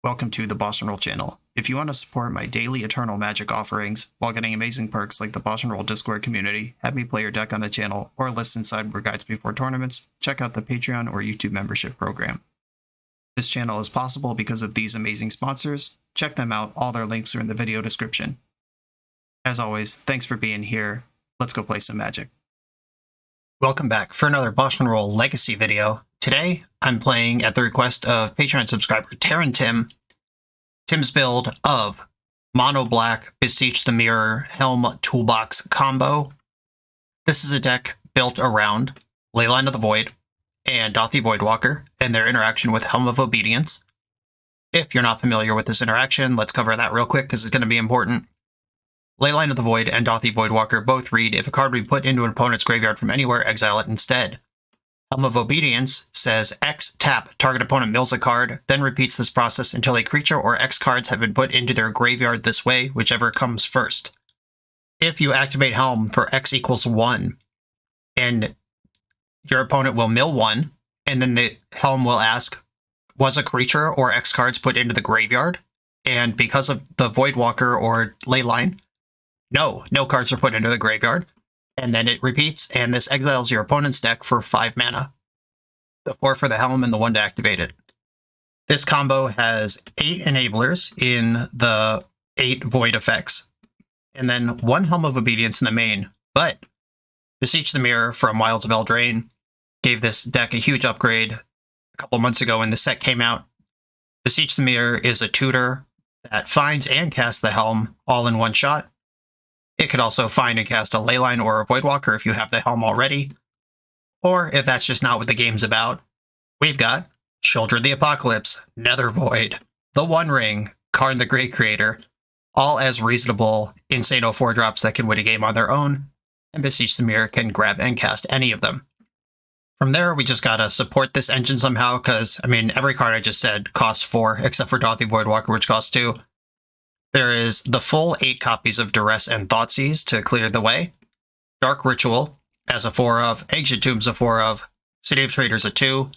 Welcome to the BoshNRoll channel. If you want to support my daily Eternal Magic offerings while getting amazing perks like the BoshNRoll Discord community, have me play your deck on the channel, or listen sideboard guides before tournaments, check out the Patreon or YouTube membership program. This channel is possible because of these amazing sponsors. Check them out, all their links are in the video description. As always, thanks for being here. Let's go play some Magic. Welcome back for another BoshNRoll Legacy video. Today, I'm playing at the request of Patreon subscriber Terran Tim's build of Mono Black Beseech the Mirror HELM Toolbox combo. This is a deck built around Leyline of the Void and Dauthi Voidwalker and their interaction with Helm of Obedience. If you're not familiar with this interaction, let's cover that real quick because it's going to be important. Leyline of the Void and Dauthi Voidwalker both read, if a card be put into an opponent's graveyard from anywhere, exile it instead. Helm of Obedience says X tap, target opponent mills a card, then repeats this process until a creature or X cards have been put into their graveyard this way, whichever comes first. If you activate Helm for X equals 1, and your opponent will mill 1, and then the Helm will ask, was a creature or X cards put into the graveyard? And because of the Voidwalker or Leyline, no cards are put into the graveyard. And then it repeats, and this exiles your opponent's deck for 5 mana. The 4 for the Helm and the 1 to activate it. This combo has 8 enablers in the 8 void effects, and then 1 Helm of Obedience in the main. But Beseech the Mirror from Wilds of Eldraine gave this deck a huge upgrade a couple months ago when the set came out. Beseech the Mirror is a tutor that finds and casts the Helm all in one shot. It could also find and cast a Leyline or a Voidwalker if you have the Helm already. Or if that's just not what the game's about, we've got Shoulder of the Apocalypse, Nether Void, the One Ring, Karn the Great Creator, all as reasonable Insano 4-drops that can win a game on their own, and Beseech the Mirror can grab and cast any of them. From there, we just gotta support this engine somehow, because, I mean, every card I just said costs 4, except for Dauthi Voidwalker, which costs 2. There is the full 8 copies of Duress and Thoughtseize to clear the way. Dark Ritual as a 4 of, Ancient Tombs a 4 of, City of Traders a 2,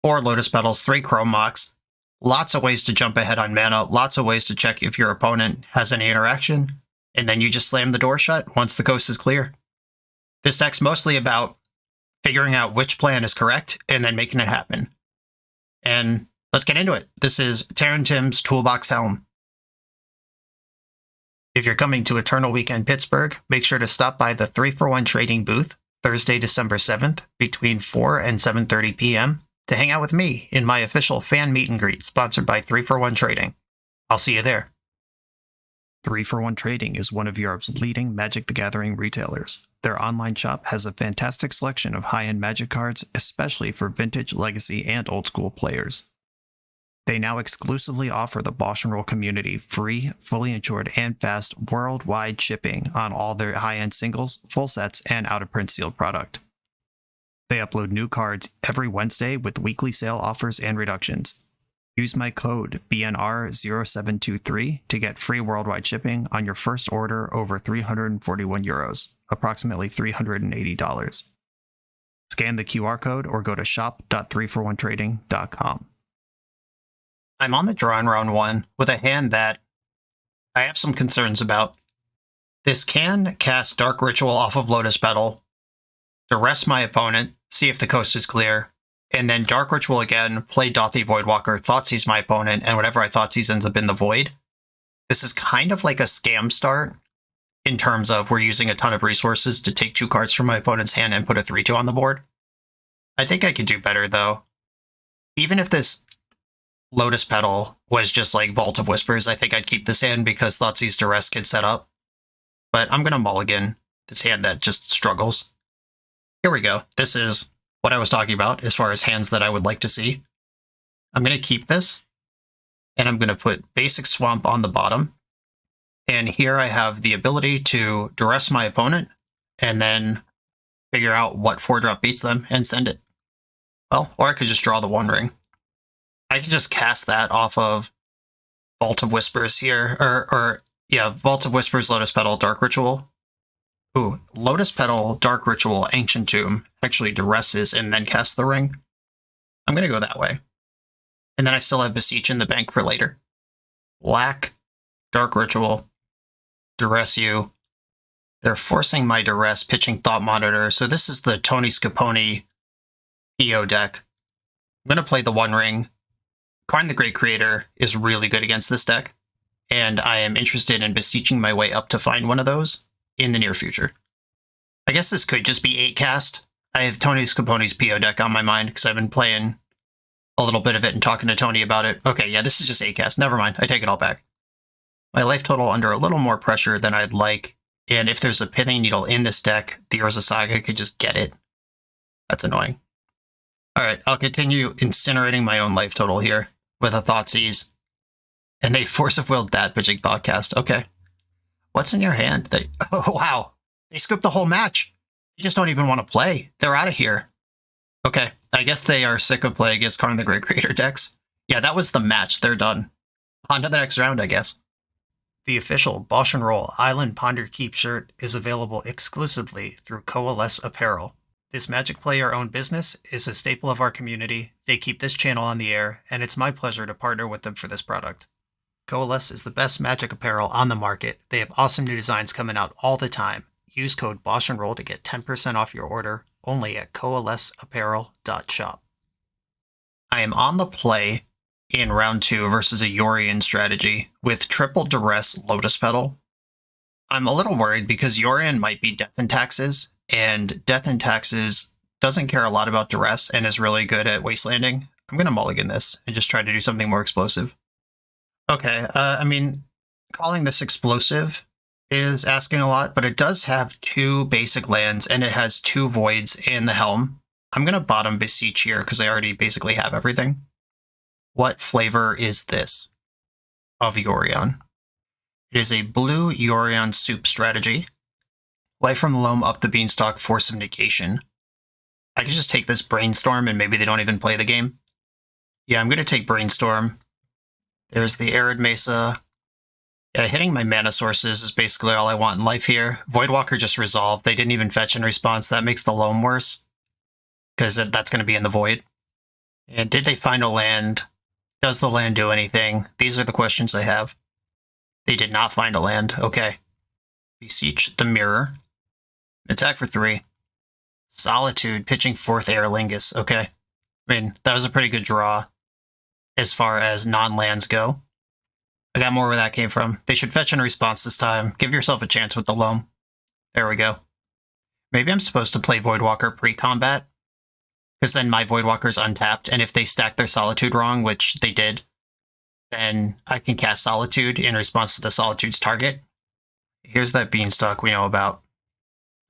4 Lotus Petals, 3 Chrome Mox. Lots of ways to jump ahead on mana, lots of ways to check if your opponent has any interaction, and then you just slam the door shut once the coast is clear. This deck's mostly about figuring out which plan is correct and then making it happen. And let's get into it. This is Terran Tim's Toolbox Helm. If you're coming to Eternal Weekend Pittsburgh, make sure to stop by the 3-for-1 trading booth Thursday, December 7th between 4 and 7:30 p.m. to hang out with me in my official fan meet and greet sponsored by 3-for-1 Trading. I'll see you there. 3-for-1 Trading is one of Europe's leading Magic the Gathering retailers. Their online shop has a fantastic selection of high-end Magic cards, especially for vintage, legacy, and old-school players. They now exclusively offer the BoshNRoll community free, fully insured, and fast worldwide shipping on all their high-end singles, full sets, and out-of-print sealed product. They upload new cards every Wednesday with weekly sale offers and reductions. Use my code BNR0723 to get free worldwide shipping on your first order over €341, approximately $380. Scan the QR code or go to shop.3for1trading.com. I'm on the draw in round 1 with a hand that I have some concerns about. This can cast Dark Ritual off of Lotus Petal, duress my opponent, see if the coast is clear, and then Dark Ritual again, play Dauthi Voidwalker, Thoughtseize my opponent, and whatever I Thoughtseize ends up in the void. This is kind of like a scam start in terms of we're using a ton of resources to take 2 cards from my opponent's hand and put a 3-2 on the board. I think I could do better though. Even if this Lotus Petal was just like Vault of Whispers, I think I'd keep this hand because Thoughtseize Duress gets set up. But I'm going to mulligan this hand that just struggles. Here we go. This is what I was talking about as far as hands that I would like to see. I'm going to keep this, and I'm going to put Basic Swamp on the bottom. And here I have the ability to duress my opponent, and then figure out what 4-drop beats them and send it. Well, or I could just draw the One Ring. I could just cast that off of Vault of Whispers here, yeah, Vault of Whispers, Lotus Petal, Dark Ritual. Ooh, Lotus Petal, Dark Ritual, Ancient Tomb actually duresses and then casts the ring. I'm going to go that way. And then I still have Beseech in the bank for later. Black, Dark Ritual, Duress You. They're forcing my Duress, pitching Thought Monitor, so this is the Tony Scapone EO deck. I'm going to play the One Ring. Karn the Great Creator is really good against this deck, and I am interested in beseeching my way up to find one of those in the near future. I guess this could just be 8 cast. I have Tony Scapone's PO deck on my mind because I've been playing a little bit of it and talking to Tony about it. Okay, yeah, this is just 8 cast. Never mind. I take it all back. My life total under a little more pressure than I'd like, and if there's a Pithing Needle in this deck, the Urza Saga could just get it. That's annoying. Alright, I'll continue incinerating my own life total here with a Thoughtseize. And they Force of Willed that pitching Thoughtcast. Okay. What's in your hand? Oh, wow. They scooped the whole match. You just don't even want to play. They're out of here. Okay, I guess they are sick of playing against Karn the Great Creator decks. Yeah, that was the match. They're done. On to the next round, I guess. The official BoshNRoll Island Ponder Keep shirt is available exclusively through Coalesce Apparel. This Magic player-owned business is a staple of our community. They keep this channel on the air, and it's my pleasure to partner with them for this product. Coalesce is the best Magic apparel on the market. They have awesome new designs coming out all the time. Use code BoshNRoll to get 10% off your order, only at coalesceapparel.shop. I am on the play in round 2 versus a Yorion strategy with triple Duress Lotus Petal. I'm a little worried because Yorion might be Death and Taxes, and Death and Taxes doesn't care a lot about Duress and is really good at Wastelanding. I'm going to mulligan this and just try to do something more explosive. Okay, I mean, calling this explosive is asking a lot, but it does have 2 basic lands and it has 2 voids in the Helm. I'm going to bottom Beseech here because I already basically have everything. What flavor is this of Yorion? It is a blue Yorion soup strategy. Life from the Loam up the Beanstalk, Force of Negation. I could just take this Brainstorm and maybe they don't even play the game. Yeah, I'm going to take Brainstorm. There's the Arid Mesa. Yeah, hitting my mana sources is basically all I want in life here. Voidwalker just resolved. They didn't even fetch in response. That makes the Loam worse, because that's going to be in the Void. And did they find a land? Does the land do anything? These are the questions I have. They did not find a land. Okay. Beseech the Mirror. Attack for 3. Solitude, pitching 4th Aer Lingus. Okay. I mean, that was a pretty good draw as far as non-lands go. I got more where that came from. They should fetch in response this time. Give yourself a chance with the Loam. There we go. Maybe I'm supposed to play Voidwalker pre-combat, because then my Voidwalker's untapped, and if they stack their Solitude wrong, which they did, then I can cast Solitude in response to the Solitude's target. Here's that Beanstalk we know about.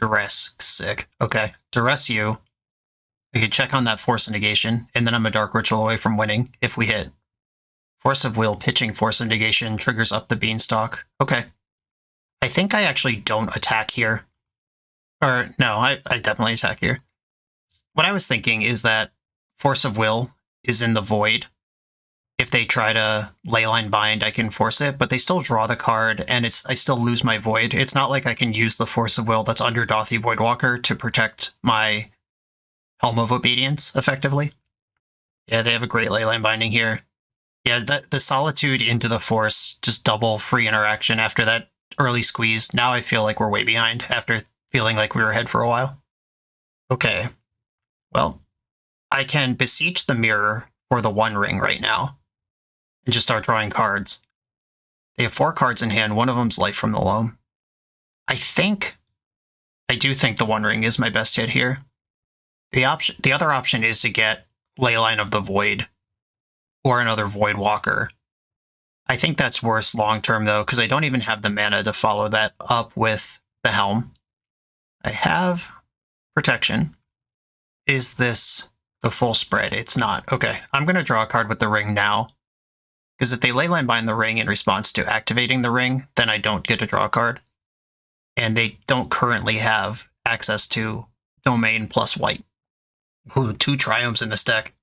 Duress, sick. Okay, Duress you. We could check on that Force of Negation, and then I'm a Dark Ritual away from winning if we hit. Force of Will, pitching Force of Negation, triggers up the Beanstalk. Okay. I think I actually don't attack here. Or, no, I definitely attack here. What I was thinking is that Force of Will is in the Void. If they try to Leyline Bind, I can force it, but they still draw the card, and I still lose my Void. It's not like I can use the Force of Will that's under Dothy Voidwalker to protect my Helm of Obedience, effectively. Yeah, they have a great Leyline Binding here. Yeah, the Solitude into the Force, just double free interaction after that early squeeze. Now I feel like we're way behind after feeling like we were ahead for a while. Okay. Well, I can Beseech the Mirror for the One Ring right now and just start drawing cards. They have 4 cards in hand. One of them's Life from the Loam. I do think the One Ring is my best hit here. The other option is to get Leyline of the Void or another Voidwalker. I think that's worse long-term, though, because I don't even have the mana to follow that up with the Helm. I have Protection. Is this the full spread? It's not. Okay, I'm going to draw a card with the ring now, because if they Leyline Bind the ring in response to activating the ring, then I don't get to draw a card. And they don't currently have access to Domain plus white. Ooh, 2 Triumphs in this deck.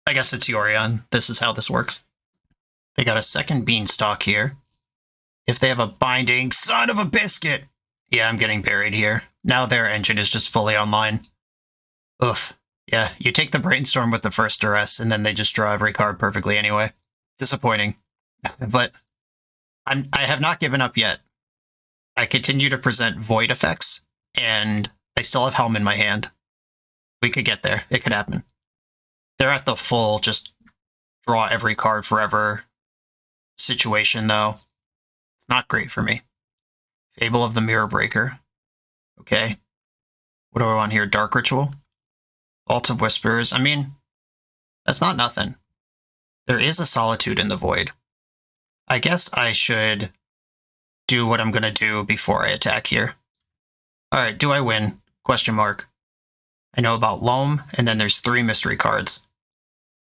I guess it's Yorion. This is how this works. They got a second Beanstalk here. If they have a Binding, son of a biscuit! Yeah, I'm getting buried here. Now their engine is just fully online. Oof. Yeah, you take the Brainstorm with the first Duress, and then they just draw every card perfectly anyway. Disappointing. But I have not given up yet. I continue to present void effects, and I still have Helm in my hand. We could get there. It could happen. They're at the full just draw every card forever situation, though. It's not great for me. Fable of the Mirror Breaker. Okay. What do I want here? Dark Ritual? Vault of Whispers. I mean, that's not nothing. There is a Solitude in the Void. I guess I should do what I'm going to do before I attack here. Alright, do I win? Question mark. I know about Loam, and then there's 3 mystery cards.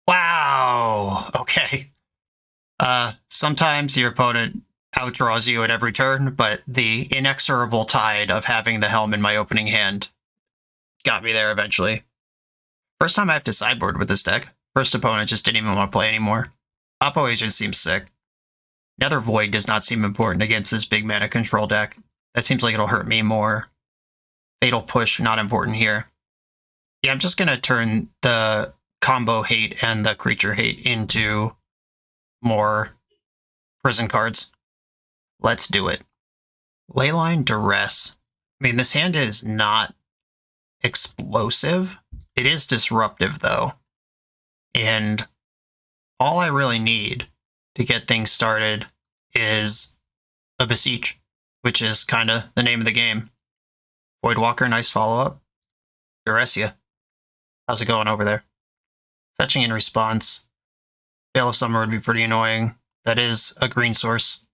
Wow! Okay. Sometimes your opponent outdraws you at every turn, but the inexorable tide of having the Helm in my opening hand got me there eventually. First time I have to sideboard with this deck. First opponent just didn't even want to play anymore. Oppo Agent seems sick. Nether Void does not seem important against this big mana control deck. That seems like it'll hurt me more. Fatal Push, not important here. Yeah, I'm just going to turn the combo hate and the creature hate into more prison cards. Let's do it. Leyline Duress. I mean, this hand is not explosive. It is disruptive, though. And all I really need to get things started is a Beseech, which is kind of the name of the game. Voidwalker, nice follow-up. Duressia. How's it going over there? Fetching in response. Veil of Summer would be pretty annoying. That is a green source.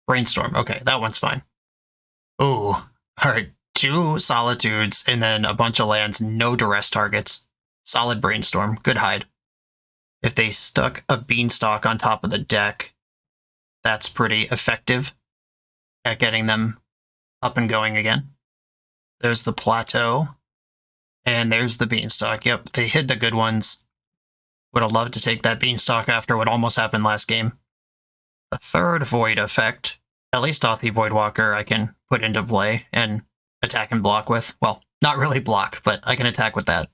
Brainstorm. Okay, that one's fine. Ooh. Alright, 2 Solitudes and then a bunch of lands. No Duress targets. Solid Brainstorm. Good hide. If they stuck a Beanstalk on top of the deck, that's pretty effective at getting them up and going again. There's the Plateau. And there's the Beanstalk. Yep, they hid the good ones. Would have loved to take that Beanstalk after what almost happened last game. A third Void effect, at least Dothy Voidwalker, I can put into play and attack and block with. Well, not really block, but I can attack with that.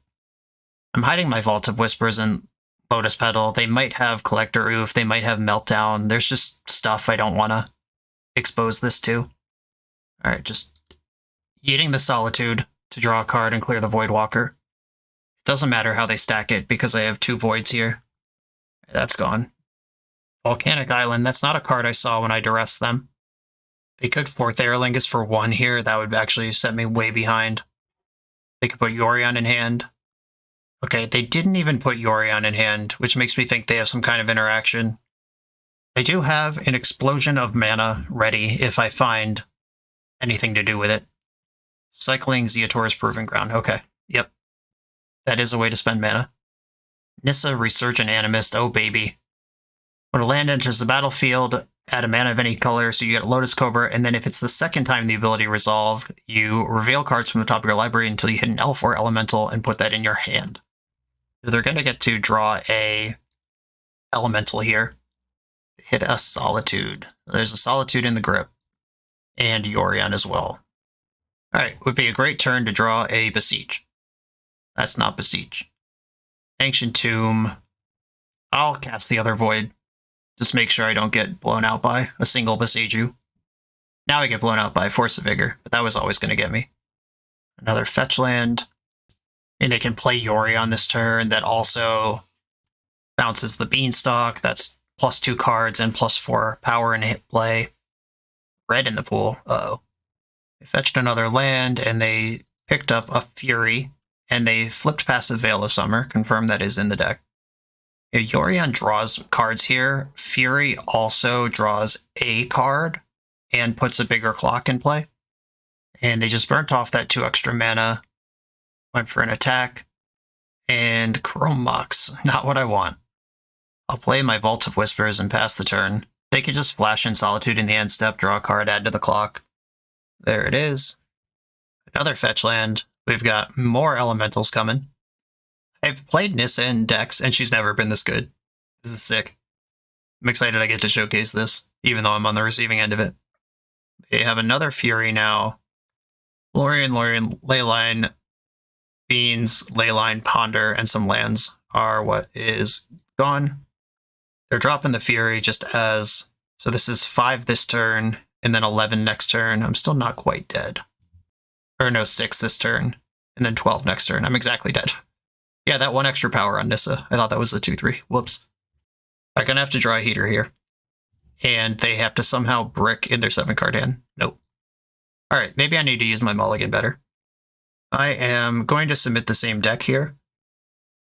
I'm hiding my Vault of Whispers and Lotus Petal. They might have Collector Oof, they might have Meltdown. There's just stuff I don't want to expose this to. Alright, just eating the Solitude to draw a card and clear the Voidwalker. It doesn't matter how they stack it because I have 2 Voids here. That's gone. Volcanic Island, that's not a card I saw when I duressed them. They could 4th Aerlingus for 1 here. That would actually set me way behind. They could put Yorion in hand. Okay, they didn't even put Yorion in hand, which makes me think they have some kind of interaction. I do have an Explosion of Mana ready if I find anything to do with it. Cycling Zeator's Proving Ground. Okay, yep. That is a way to spend mana. Nissa Resurgent Animist. Oh, baby. When a land enters the battlefield, add a mana of any color, so you get a Lotus Cobra, and then if it's the second time the ability resolved, you reveal cards from the top of your library until you hit an elf or elemental and put that in your hand. So they're going to get to draw a elemental here. Hit a Solitude. There's a Solitude in the grip. And Yorion as well. Alright, would be a great turn to draw a Beseech. That's not Beseech. Ancient Tomb. I'll cast the other Void. Just make sure I don't get blown out by a single Beseiju. Now I get blown out by Force of Vigor, but that was always going to get me. Another fetch land. And they can play Yorion this turn. That also bounces the Beanstalk. That's +2 cards and +4 power and hit play. Red in the pool. Uh-oh. They fetched another land, and they picked up a Fury, and they flipped past the Veil of Summer. Confirm that is in the deck. If Yorion draws cards here, Fury also draws a card and puts a bigger clock in play. And they just burnt off that 2 extra mana, went for an attack, and Chrome Mox. Not what I want. I'll play my Vault of Whispers and pass the turn. They could just flash in Solitude in the end step, draw a card, add to the clock. There it is. Another fetch land. We've got more elementals coming. I've played Nissa in decks, and she's never been this good. This is sick. I'm excited I get to showcase this, even though I'm on the receiving end of it. They have another Fury now. Lorien, Leyline, Beans, Leyline, Ponder, and some lands are what is gone. They're dropping the Fury just as So this is 5 this turn, and then 11 next turn. I'm still not quite dead. Or no, 6 this turn, and then 12 next turn. I'm exactly dead. Yeah, that 1 extra power on Nissa. I thought that was the 2-3. Whoops. I'm gonna have to draw a heater here. And they have to somehow brick in their 7-card hand. Nope. Alright, maybe I need to use my mulligan better. I am going to submit the same deck here.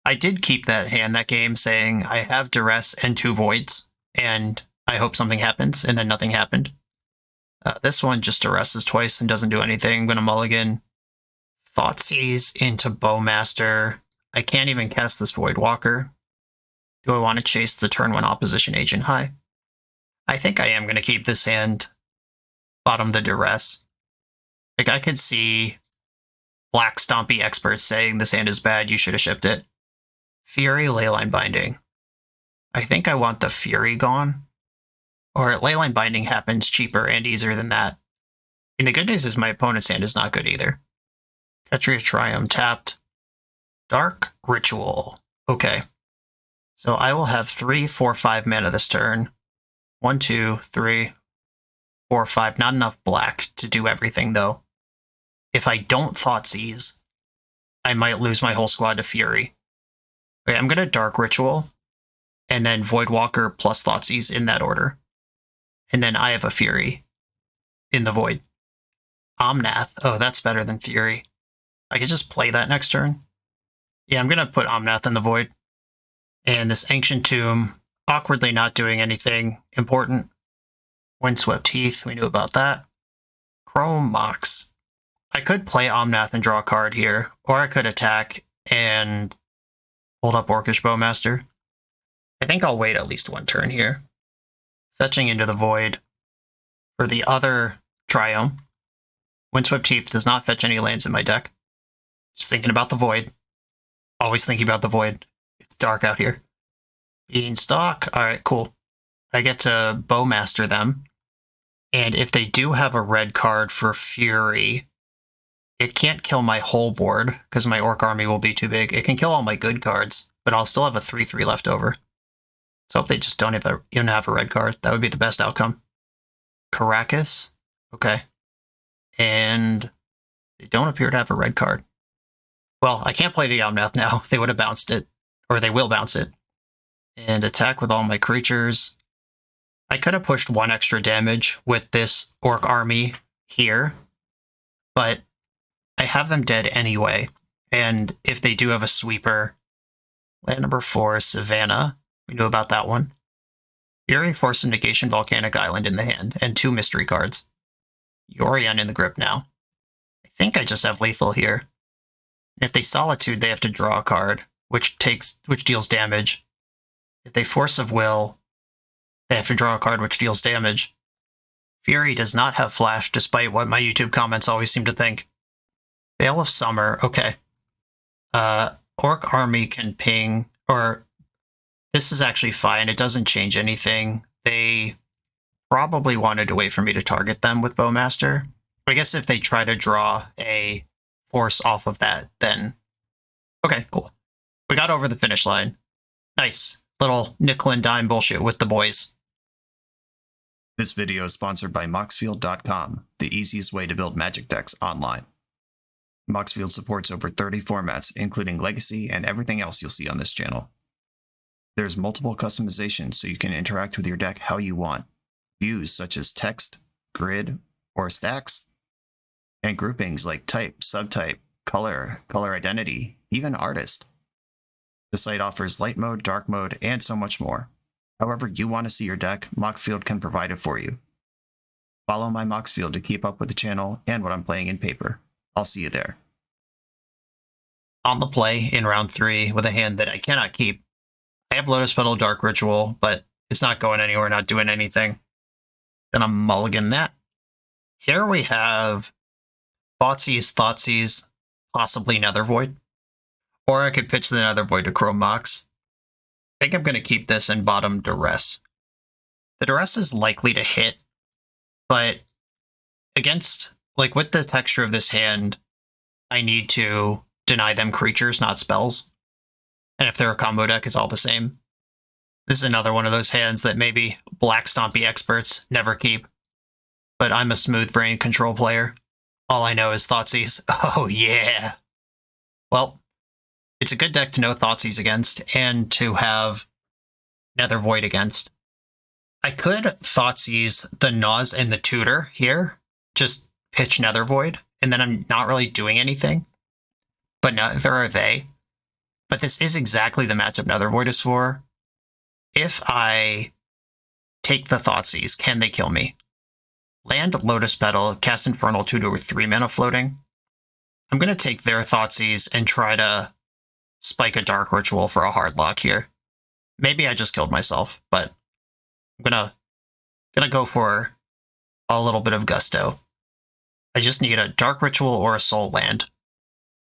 I did keep that hand that game saying I have Duress and 2 Voids, and I hope something happens, and then nothing happened. This one just Duresses twice and doesn't do anything. I'm going to mulligan Thoughtseize into Bowmaster. I can't even cast this Void Walker. Do I want to chase the turn 1 opposition agent high? I think I am going to keep this hand bottom the Duress. Like, I could see Black Stompy experts saying this hand is bad, you should have shipped it. Fury, Leyline Binding. I think I want the Fury gone. Or Leyline Binding happens cheaper and easier than that. And the good news is my opponent's hand is not good either. Ketria Triumph tapped. Dark Ritual. Okay. So I will have 3, 4, 5 mana this turn. 1, 2, 3, 4, 5. Not enough black to do everything, though. If I don't Thoughtseize, I might lose my whole squad to Fury. Okay, I'm going to Dark Ritual, and then Voidwalker plus Thoughtseize in that order. And then I have a Fury in the Void. Omnath. Oh, that's better than Fury. I could just play that next turn. Yeah, I'm going to put Omnath in the Void. And this Ancient Tomb, awkwardly not doing anything important. Windswept Heath, we knew about that. Chrome Mox. I could play Omnath and draw a card here, or I could attack and hold up Orcish Bowmaster. I think I'll wait at least 1 turn here. Fetching into the Void. For the other Triome, Windswept Heath does not fetch any lands in my deck. Just thinking about the Void. Always thinking about the Void. It's dark out here. Beanstalk. Alright, cool. I get to Bowmaster them. And if they do have a red card for Fury, it can't kill my whole board, because my Orc army will be too big. It can kill all my good cards, but I'll still have a 3-3 left over. So I hope they just don't even have a red card. That would be the best outcome. Caracas. Okay. And they don't appear to have a red card. Well, I can't play the Omnath now. They would have bounced it. Or they will bounce it. And attack with all my creatures. I could have pushed 1 extra damage with this Orc army here. But I have them dead anyway. And if they do have a sweeper... Land number 4 is Savannah. We know about that one. Fury, Force of Negation, Volcanic Island in the hand, and 2 mystery cards. Yorion in the grip now. I think I just have lethal here. If they Solitude, they have to draw a card, which deals damage. If they Force of Will, they have to draw a card which deals damage. Fury does not have Flash, despite what my YouTube comments always seem to think. Veil of Summer, okay. Orc Army can ping, or... This is actually fine. It doesn't change anything. They probably wanted to wait for me to target them with Bowmaster. I guess if they try to draw a force off of that, then... Okay, cool. We got over the finish line. Nice. Little nickel and dime bullshit with the boys. This video is sponsored by Moxfield.com, the easiest way to build Magic decks online. Moxfield supports over 30 formats, including Legacy and everything else you'll see on this channel. There's multiple customizations so you can interact with your deck how you want. Views such as text, grid, or stacks. And groupings like type, subtype, color, color identity, even artist. The site offers light mode, dark mode, and so much more. However you want to see your deck, Moxfield can provide it for you. Follow my Moxfield to keep up with the channel and what I'm playing in paper. I'll see you there. On the play in round 3 with a hand that I cannot keep. I have Lotus Petal Dark Ritual, but it's not going anywhere, not doing anything. Then I'm mulligan that. Here we have Thoughtseize, possibly Nether Void. Or I could pitch the Nether Void to Chrome Mox. I think I'm going to keep this in bottom Duress. The Duress is likely to hit, but against, like with the texture of this hand, I need to deny them creatures, not spells. And if they're a combo deck, it's all the same. This is another one of those hands that maybe black Stompy experts never keep. But I'm a smooth brain control player. All I know is Thoughtseize. Oh yeah. Well, it's a good deck to know Thoughtseize against and to have Nether Void against. I could Thoughtseize the Naws and the Tutor here, just pitch Nether Void, and then I'm not really doing anything. But neither are they. But this is exactly the matchup Nether Void is for. If I take the Thoughtseize, can they kill me? Land Lotus Petal, cast Infernal Tutor with 3 mana floating. I'm going to take their Thoughtseize and try to spike a Dark Ritual for a hard lock here. Maybe I just killed myself, but I'm gonna go for a little bit of gusto. I just need a Dark Ritual or a Soul Land,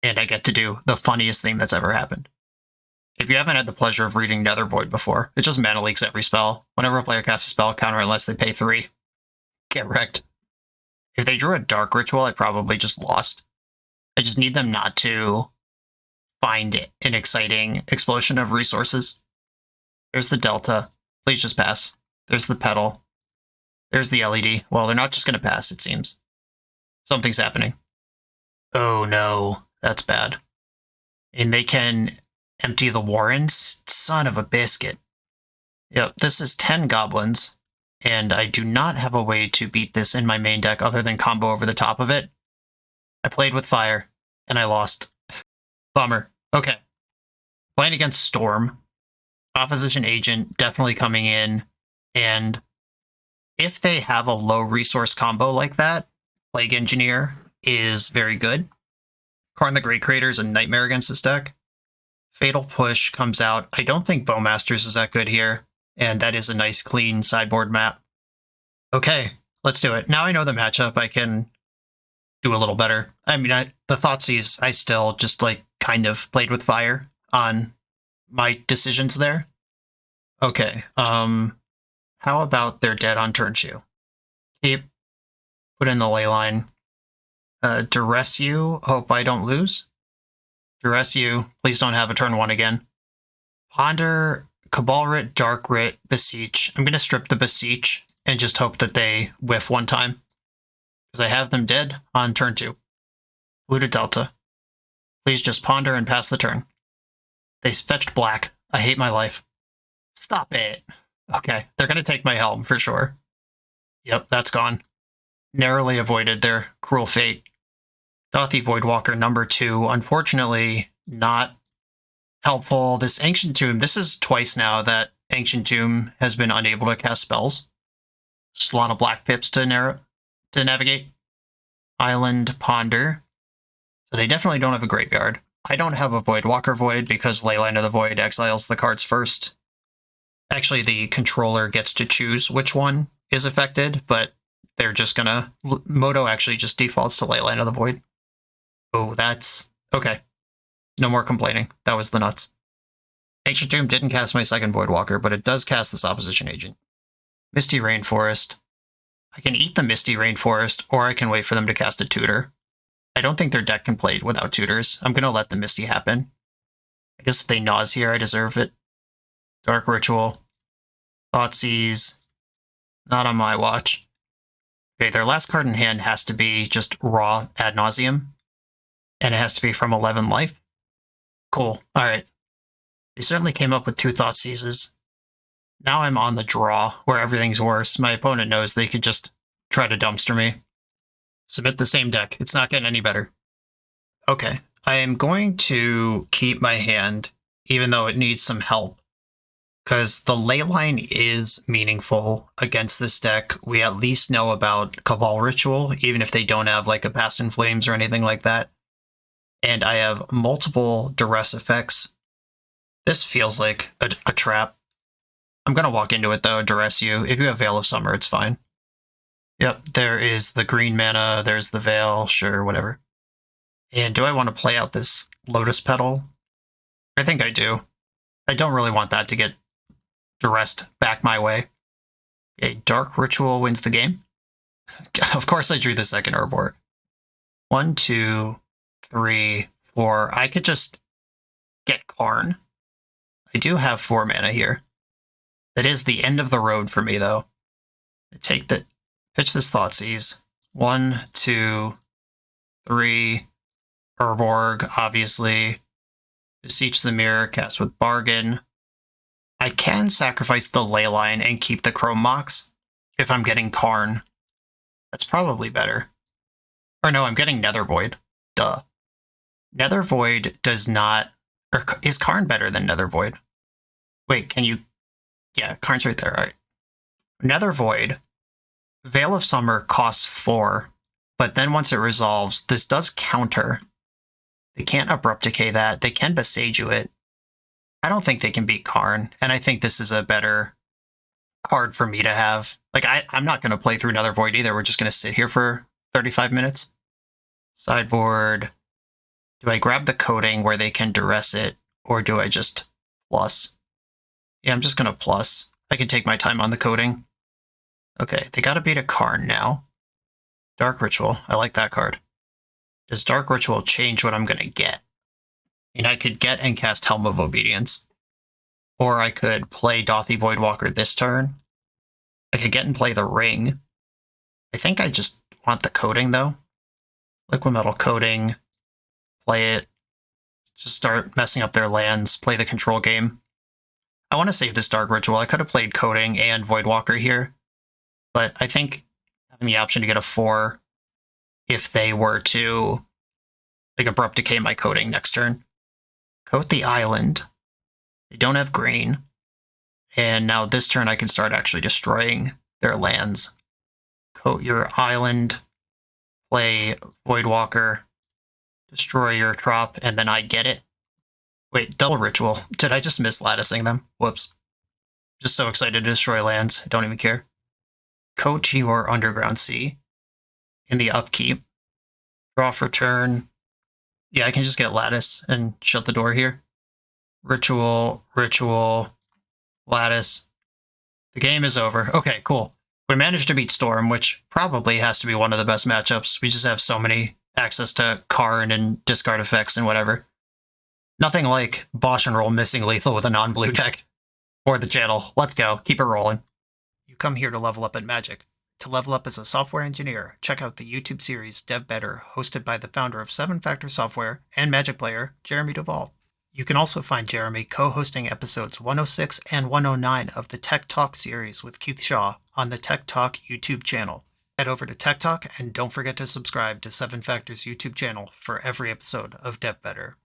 and I get to do the funniest thing that's ever happened. If you haven't had the pleasure of reading Nether Void before, it just mana leaks every spell. Whenever a player casts a spell, counter unless they pay 3. Get wrecked. If they drew a Dark Ritual, I probably just lost. I just need them not to find an exciting explosion of resources. There's the Delta. Please just pass. There's the Petal. There's the LED. Well, they're not just going to pass, it seems. Something's happening. Oh no, that's bad. And they can empty the Warrens? Son of a biscuit. Yep, this is 10 goblins, and I do not have a way to beat this in my main deck other than combo over the top of it. I played with fire, and I lost. Bummer. Okay. Playing against Storm. Opposition Agent definitely coming in, and if they have a low resource combo like that, Plague Engineer is very good. Karn the Great Creator is a nightmare against this deck. Fatal Push comes out. I don't think Bowmasters is that good here, and that is a nice clean sideboard map. Okay, let's do it. Now I know the matchup, I can do a little better. I mean, the Thoughtseize, I still just like kind of played with fire on my decisions there. Okay, how about they're dead on turn 2? Keep, put in the Leyline. Duress you, hope I don't lose. Duress you, please don't have a turn 1 again. Ponder, Cabal Writ, Dark Writ, Beseech. I'm going to strip the Beseech and just hope that they whiff one time, because I have them dead on turn 2. Blue to Delta. Please just ponder and pass the turn. They fetched black. I hate my life. Stop it. Okay, they're going to take my Helm for sure. Yep, that's gone. Narrowly avoided their cruel fate. Dothy Voidwalker number 2, unfortunately not helpful. This Ancient Tomb, this is twice now that Ancient Tomb has been unable to cast spells. Just a lot of black pips to navigate. Island Ponder. So they definitely don't have a graveyard. I don't have a Voidwalker Void because Leyline of the Void exiles the cards first. Actually, the controller gets to choose which one is affected, but they're just gonna... Moto actually just defaults to Leyline of the Void. Oh, that's... Okay. No more complaining. That was the nuts. Ancient Tomb didn't cast my second Voidwalker, but it does cast this Opposition Agent. Misty Rainforest. I can eat the Misty Rainforest, or I can wait for them to cast a Tutor. I don't think their deck can play without tutors. I'm going to let the Misty happen. I guess if they Naws here, I deserve it. Dark Ritual. Thoughtseize. Not on my watch. Okay, their last card in hand has to be just raw ad nauseum. And it has to be from 11 life. Cool. Alright. They certainly came up with 2 Thoughtseizes. Now I'm on the draw, where everything's worse. My opponent knows they could just try to dumpster me. Submit the same deck. It's not getting any better. Okay. I am going to keep my hand, even though it needs some help. Because the Leyline is meaningful against this deck. We at least know about Cabal Ritual, even if they don't have like a Past in Flames or anything like that. And I have multiple duress effects. This feels like a trap. I'm going to walk into it though, duress you. If you have Veil of Summer, it's fine. Yep, there is the green mana, there's the Veil, sure, whatever. And do I want to play out this Lotus Petal? I think I do. I don't really want that to get duressed back my way. Okay, Dark Ritual wins the game. Of course I drew the second Herbort. 1, 2, 3, 4. I could just get Karn. I do have 4 mana here. That is the end of the road for me, though. Pitch this Thoughtseize. 1, 2, 3. Urborg, obviously. Beseech the Mirror, cast with Bargain. I can sacrifice the Leyline and keep the Chrome Mox if I'm getting Karn. That's probably better. Or no, I'm getting Nether Void. Duh. Nether Void does not... Or is Karn better than Nether Void? Wait, can you... Yeah, Karn's right there, alright. Nether Void, Veil of Summer costs 4, but then once it resolves, this does counter. They can't Abrupt Decay that. They can Beseech it. I don't think they can beat Karn, and I think this is a better card for me to have. Like, I'm not going to play through Nether Void either. We're just going to sit here for 35 minutes. Sideboard. Do I grab the coding where they can duress it, or do I just plus? Yeah, I'm just going to plus. I can take my time on the coding. Okay, they got to beat a Karn now. Dark Ritual. I like that card. Does Dark Ritual change what I'm going to get? I mean, I could get and cast Helm of Obedience. Or I could play Dothy Voidwalker this turn. I could get and play the Ring. I think I just want the coding, though. Liquid Metal Coding. Play it. Just start messing up their lands. Play the control game. I want to save this Dark Ritual. I could have played Coding and Voidwalker here. But I think having the option to get a 4 if they were to like Abrupt Decay my coding next turn. Coat the Island. They don't have green. And now this turn I can start actually destroying their lands. Coat your Island. Play Voidwalker. Destroy your Trop, and then I get it. Wait, double Ritual. Did I just miss latticing them? Whoops. Just so excited to destroy lands. I don't even care. Coat your Underground Sea. In the upkeep. Draw for turn. Yeah, I can just get Lattice and shut the door here. Ritual, Lattice. The game is over. Okay, cool. We managed to beat Storm, which probably has to be one of the best matchups. We just have so many access to Karn and discard effects and whatever. Nothing like BoshNRoll missing lethal with a non-blue deck. Or the channel. Let's go. Keep it rolling. You come here to level up at Magic. To level up as a software engineer, check out the YouTube series Dev Better, hosted by the founder of 7 Factor Software and Magic player, Jeremy Duvall. You can also find Jeremy co-hosting episodes 106 and 109 of the Tech Talk series with Keith Shaw on the Tech Talk YouTube channel. Head over to Tech Talk and don't forget to subscribe to 7 Factor's YouTube channel for every episode of Dev Better.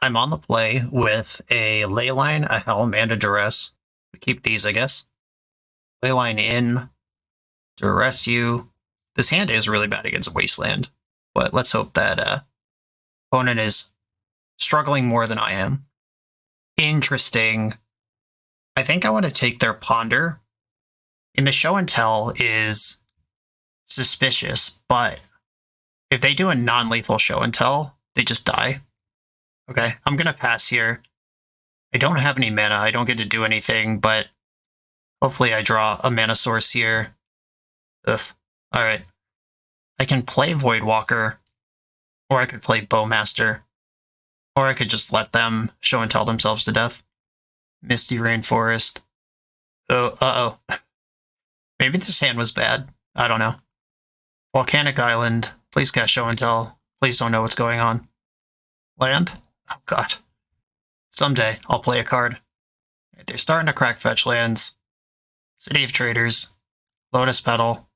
I'm on the play with a Leyline, a Helm, and a Duress. We keep these, I guess. Leyline in. Duress you. This hand is really bad against Wasteland, but let's hope that opponent is struggling more than I am. Interesting. I think I want to take their Ponder. In the show and tell is suspicious, but if they do a non-lethal show and tell, they just die. Okay, I'm going to pass here. I don't have any mana. I don't get to do anything, but hopefully I draw a mana source here. Ugh. Alright. I can play Voidwalker, or I could play Bowmaster, or I could just let them show and tell themselves to death. Misty Rainforest. Oh, uh-oh. Maybe this hand was bad. I don't know. Volcanic Island. Please cast show and tell. Please don't know what's going on. Land? Oh god. Someday, I'll play a card. They're starting to crack fetch lands. City of Traders. Lotus Petal.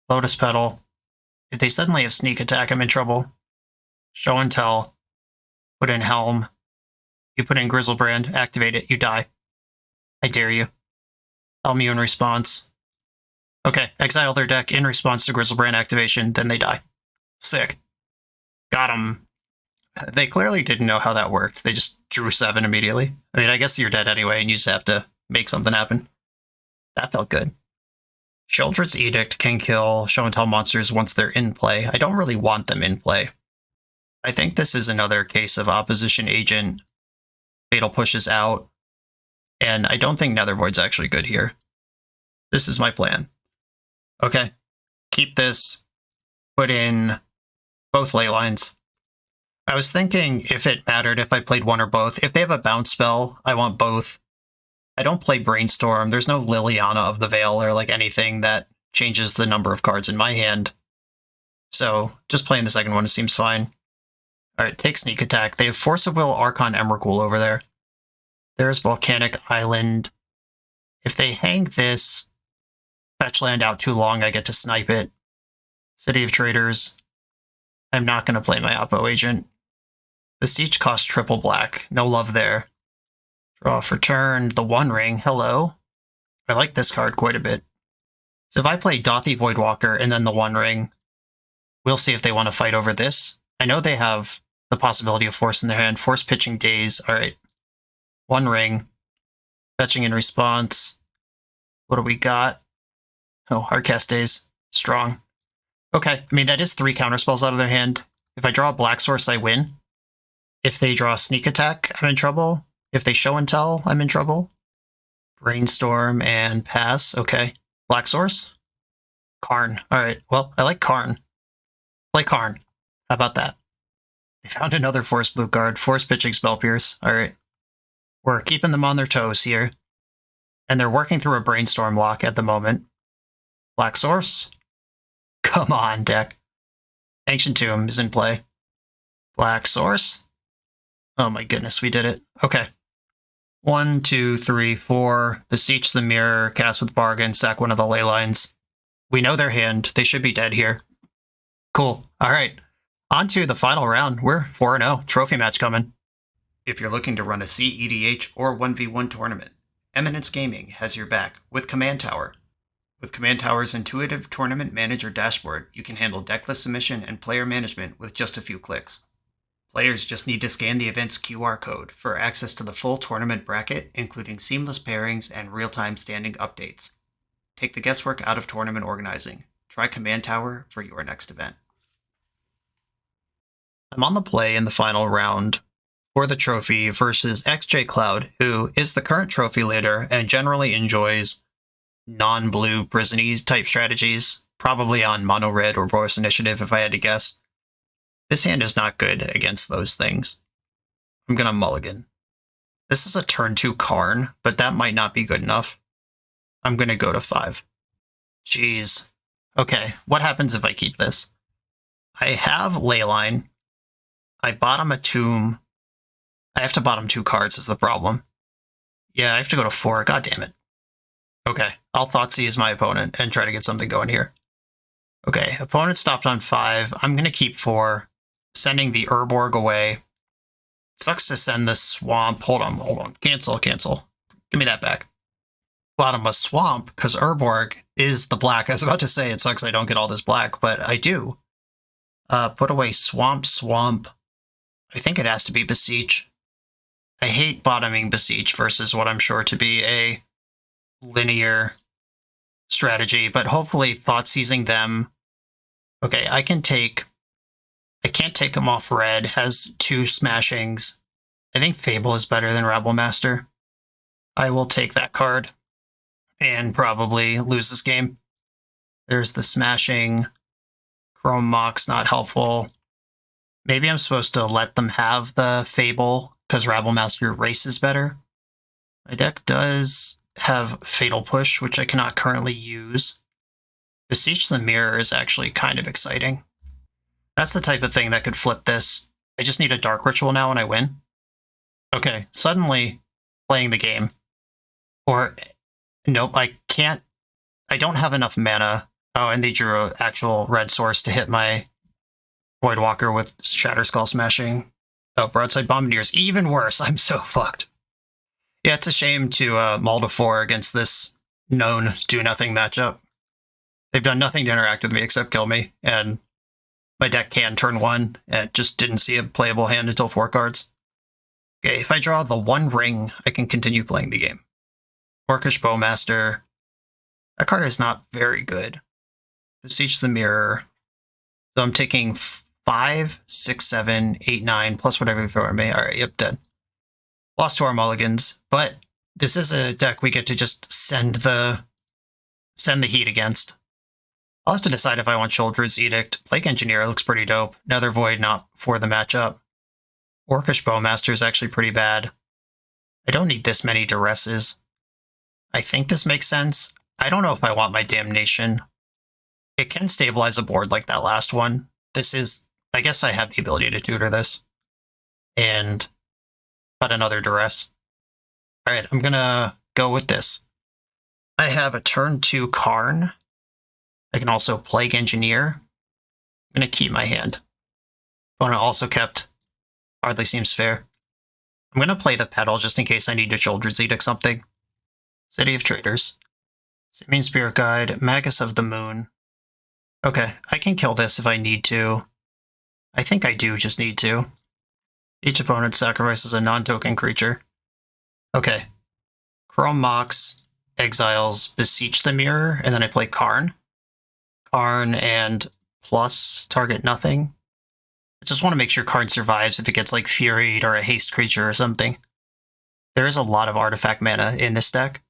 Lotus Petal. If they suddenly have Sneak Attack, I'm in trouble. Show and Tell. Put in Helm. You put in Grizzlebrand. Activate it. You die. I dare you. Helm you in response. Okay, exile their deck in response to Grizzlebrand activation, then they die. Sick. Got them. They clearly didn't know how that worked. They just drew 7 immediately. I mean, I guess you're dead anyway, and you just have to make something happen. That felt good. Sheoldred's Edict can kill show and tell monsters once they're in play. I don't really want them in play. I think this is another case of opposition agent. Fatal pushes out. And I don't think Nether Void's actually good here. This is my plan. Okay. Keep this. Put in both ley lines. I was thinking if it mattered if I played one or both. If they have a bounce spell, I want both. I don't play Brainstorm. There's no Liliana of the Veil or like anything that changes the number of cards in my hand. So just playing the second one seems fine. Alright, take Sneak Attack. They have Force of Will, Archon, Emrakul over there. There's Volcanic Island. If they hang this, fetch land out too long, I get to snipe it. City of Traders. I'm not going to play my Oppo Agent. Beseech costs triple black. No love there. Draw for turn. The One Ring. Hello. I like this card quite a bit. So if I play Dothy Voidwalker and then the One Ring, we'll see if they want to fight over this. I know they have the possibility of Force in their hand. Force Pitching Daze. All right. One Ring. Fetching in response. What do we got? Oh, Hardcast Daze. Strong. Okay. I mean, that is 3 counterspells out of their hand. If I draw a Black Source, I win. If they draw Sneak Attack, I'm in trouble. If they Show and Tell, I'm in trouble. Brainstorm and pass. Okay. Black Source. Karn. All right. Well, I like Karn. Play Karn. How about that? They found another Force Blue card. Force Pitching Spell Pierce. All right. We're keeping them on their toes here. And they're working through a Brainstorm lock at the moment. Black Source. Come on, deck. Ancient Tomb is in play. Black Source. Oh my goodness, we did it. Okay. 1, 2, 3, 4. Beseech the Mirror. Cast with Bargain. Sack one of the ley lines. We know their hand. They should be dead here. Cool. All right. On to the final round. We're 4-0. Trophy match coming. If you're looking to run a CEDH or 1v1 tournament, Eminence Gaming has your back with Command Tower. With Command Tower's intuitive tournament manager dashboard, you can handle decklist submission and player management with just a few clicks. Players just need to scan the event's QR code for access to the full tournament bracket, including seamless pairings and real-time standing updates. Take the guesswork out of tournament organizing. Try Command Tower for your next event. I'm on the play in the final round for the trophy versus XJ Cloud, who is the current trophy leader and generally enjoys non-blue prisony type strategies, probably on mono red or Boros Initiative if I had to guess. This hand is not good against those things. I'm gonna mulligan. This is a turn 2 Karn, but that might not be good enough. I'm gonna go to 5. Jeez. Okay, what happens if I keep this? I have Leyline. I bottom a Tomb. I have to bottom 2 cards is the problem. Yeah, I have to go to 4. God damn it. Okay, I'll Thoughtseize my opponent and try to get something going here. Okay, opponent stopped on 5. I'm going to keep 4. Sending the Urborg away. Sucks to send the Swamp. Hold on. Cancel. Give me that back. Bottom a Swamp, because Urborg is the black. I was about to say it sucks I don't get all this black, but I do. Put away Swamp. I think it has to be Beseech. I hate bottoming Beseech versus what I'm sure to be a linear strategy, but hopefully Thoughtseizing them. Okay, I can't take him off red, has 2 smashings. I think Fable is better than Rabble Master. I will take that card and probably lose this game. There's the smashing. Chrome Mox, not helpful. Maybe I'm supposed to let them have the Fable because Rabble Master races better. My deck does have Fatal Push, which I cannot currently use. Beseech the Mirror is actually kind of exciting. That's the type of thing that could flip this. I just need a Dark Ritual now and I win. Okay, suddenly playing the game. Or, nope, I can't. I don't have enough mana. Oh, and they drew an actual red source to hit my Voidwalker with Shatter Skull Smashing. Oh, Broadside Bombardiers, even worse. I'm so fucked. Yeah, it's a shame to mull to 4 against this known do-nothing matchup. They've done nothing to interact with me except kill me, and my deck can turn 1, and just didn't see a playable hand until 4 cards. Okay, if I draw the One Ring, I can continue playing the game. Orcish Bowmaster. That card is not very good. Beseech the Mirror. So I'm taking 5, 6, 7, 8, 9, plus whatever they throw at me. Alright, yep, dead. Lost to our mulligans, but this is a deck we get to just send the heat against. I'll have to decide if I want Childred's Edict. Plague Engineer looks pretty dope. Nether Void, not for the matchup. Orcish Bowmaster is actually pretty bad. I don't need this many Duresses. I think this makes sense. I don't know if I want my Damnation. It can stabilize a board like that last one. This is, I guess I have the ability to tutor this. And cut another Duress. Alright, I'm gonna go with this. I have a turn 2 Karn. I can also Plague Engineer. I'm gonna keep my hand. Opponent also kept. Hardly seems fair. I'm gonna play the Petal just in case I need to Children's Edict something. City of Traders. Simian Spirit Guide. Magus of the Moon. Okay, I can kill this if I need to. I think I do just need to. Each opponent sacrifices a non-token creature. Okay. Chrome Mox, exiles Beseech the Mirror, and then I play Karn. Karn and plus target nothing. I just want to make sure Karn survives if it gets like Furied or a haste creature or something. There is a lot of artifact mana in this deck.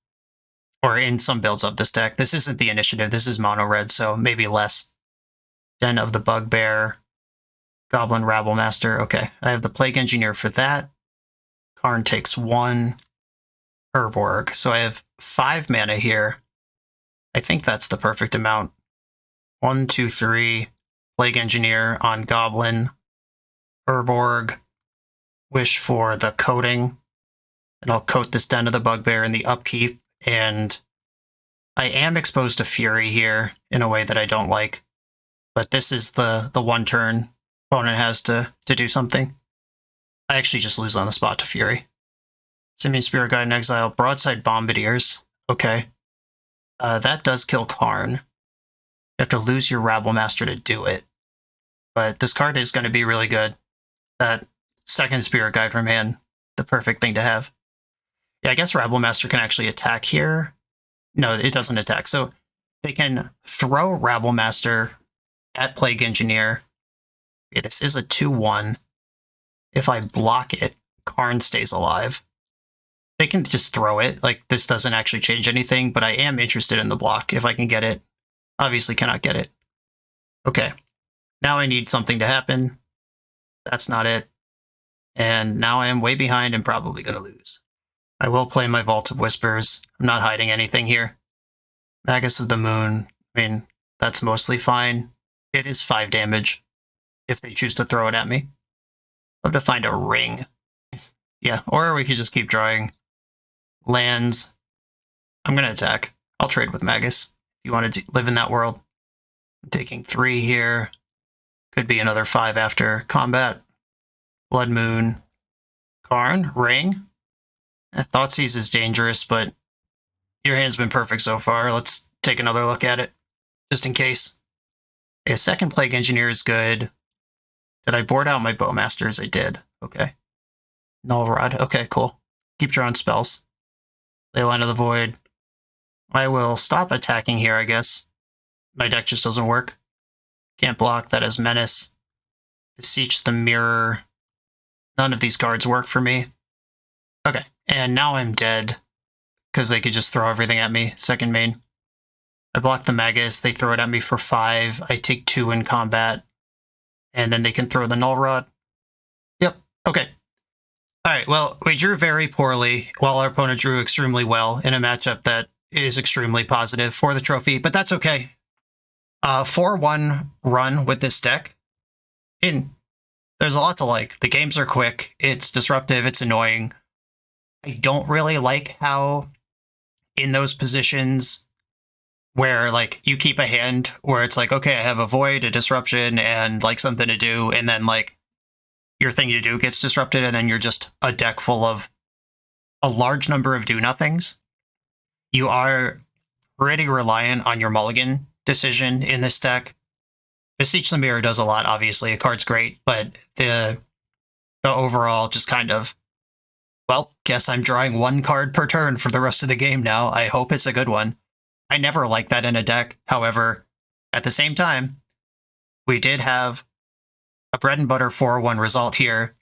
Or in some builds of this deck. This isn't the initiative, this is mono red, so maybe less. Den of the Bugbear. Goblin Rabblemaster. Okay, I have the Plague Engineer for that. Karn takes 1. Urborg. So I have 5 mana here. I think that's the perfect amount. 1, 2, 3. Plague Engineer on Goblin. Urborg. Wish for the coating. And I'll coat this Den of the Bugbear in the upkeep. And I am exposed to Fury here in a way that I don't like. But this is the one turn opponent has to do something. I actually just lose on the spot to Fury. Simian Spirit Guide in exile. Broadside Bombardiers. Okay. That does kill Karn. You have to lose your Rabblemaster to do it. But this card is going to be really good. That second Spirit Guide from hand. The perfect thing to have. Yeah, I guess Rabblemaster can actually attack here. No, it doesn't attack. So they can throw Rabblemaster at Plague Engineer. Okay, this is a 2-1. If I block it, Karn stays alive. They can just throw it. Like, this doesn't actually change anything, but I am interested in the block if I can get it. Obviously cannot get it. Okay. Now I need something to happen. That's not it. And now I am way behind and probably going to lose. I will play my Vault of Whispers. I'm not hiding anything here. Magus of the Moon. I mean, that's mostly fine. It is 5 damage if they choose to throw it at me. Love to find a ring. Yeah, or we could just keep drawing lands. I'm going to attack. I'll trade with Magus if you want to live in that world. I'm taking 3 here. Could be another 5 after combat. Blood Moon. Karn. Ring. Thoughtseize is dangerous, but your hand's been perfect so far. Let's take another look at it, just in case. A second Plague Engineer is good. Did I board out my Bowmasters? I did. Okay. Null Rod. Okay, cool. Keep drawing spells. Leyline of the Void. I will stop attacking here, I guess. My deck just doesn't work. Can't block. That is Menace. Beseech the Mirror. None of these cards work for me. Okay, and now I'm dead. Because they could just throw everything at me. Second main. I block the Magus. They throw it at me for 5. I take 2 in combat. And then they can throw the Null Rod. Yep, okay. Alright, well, we drew very poorly, while our opponent drew extremely well in a matchup that is extremely positive for the trophy, but that's okay. 4-1 run with this deck. There's a lot to like. The games are quick, it's disruptive, it's annoying. I don't really like how in those positions where like you keep a hand where it's like, okay, I have a void, a disruption, and like something to do, and then like your thing to do gets disrupted, and then you're just a deck full of a large number of do-nothings. You are pretty reliant on your mulligan decision in this deck. Beseech the Mirror does a lot, obviously. A card's great, but the overall just kind of, well, guess I'm drawing 1 card per turn for the rest of the game now. I hope it's a good one. I never like that in a deck. However, at the same time, we did have a bread and butter 4-1 result here.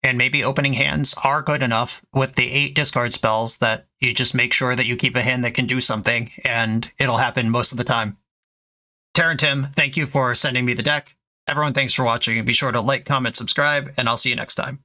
And maybe opening hands are good enough with the 8 discard spells that you just make sure that you keep a hand that can do something, and it'll happen most of the time. Terran Tim, thank you for sending me the deck. Everyone, thanks for watching, and be sure to like, comment, subscribe, and I'll see you next time.